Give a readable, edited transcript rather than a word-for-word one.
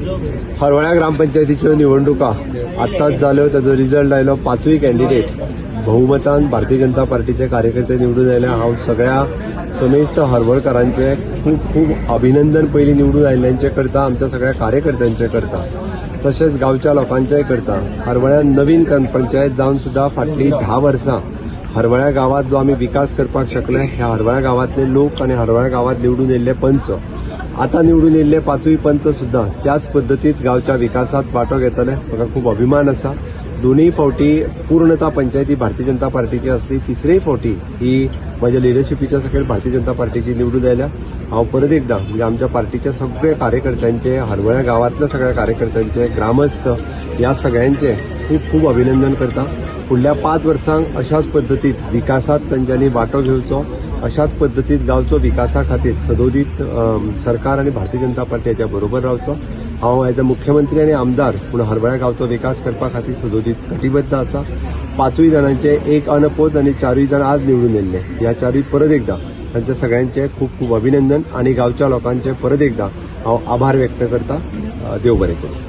हरवळ्या ग्रामपंचायतीच्यो निवडणुका आत्ताच जाल्यो. ताजो रिजल्ट आयलो. पांचूय कॅन्डिडेट बहुमतान भारतीय जनता पार्टीचे कार्यकर्ते निवडून आयले. हांव सगळ्या समेस्त हरवळकरांचे खूप खूप अभिनंदन पयलीं निवडून आयिल्ल्यांचे करता, आमच्या सगळ्या कार्यकर्त्यांचे करता, तशेंच गांवच्या लोकांचेय करता. हरवळ्यान नवीन पंचायत जावन सुद्धा फाटलीं 10 वर्सां हरवळ्या गावात जो आमी विकास करपाक शकले, ह्या हरवळ्या गावातले लोक आनी हरवळ्या गावात निवडून येयल्ले पंच, आता निवडून येयल्ले पांचूय पंच सुद्धा त्याच पद्दतीत गांवच्या विकासात वांटो घेतले. म्हाका खूप अभिमान आसा. दोनूय फावटी पूर्णता पंचायती भारतीय जनता पार्टीची असली, तिसरेय फावटी ही म्हज्या लिडरशिपीच्या सकयल भारतीय जनता पार्टीची निवडून आयल्या. हांव परत एकदा म्हणजे आमच्या पार्टीच्या सगळ्या कार्यकर्त्यांचे, हरवळ्या गावातल्या सगळ्या कार्यकर्त्यांचे, ग्रामस्थ ह्या सगळ्यांचे खूप खूप अभिनंदन करता. फुडल्या 5 वर्सांक अशाच पद्दतीत विकासात तांच्यांनी वांटो घेवचो, अशाच पद्दतीत गांवचो विकासा खातीर सदोदीत सरकार आनी भारतीय जनता पार्टी हाच्या बरोबर रावचो. हांव एज अ मुख्यमंत्री आनी आमदार पूण हरवळ्या गांवचो विकास करपा खातीर सदोदीत कटिबद्ध आसा. 5 जाणांचे एक अनपोज आनी 4 जाण आज निवडून येयल्ले. ह्या 4 परत एकदा तांच्या सगळ्यांचे खूप खूप अभिनंदन आनी गांवच्या लोकांचे परत एकदा हांव आभार व्यक्त करता. देव बरें करूं.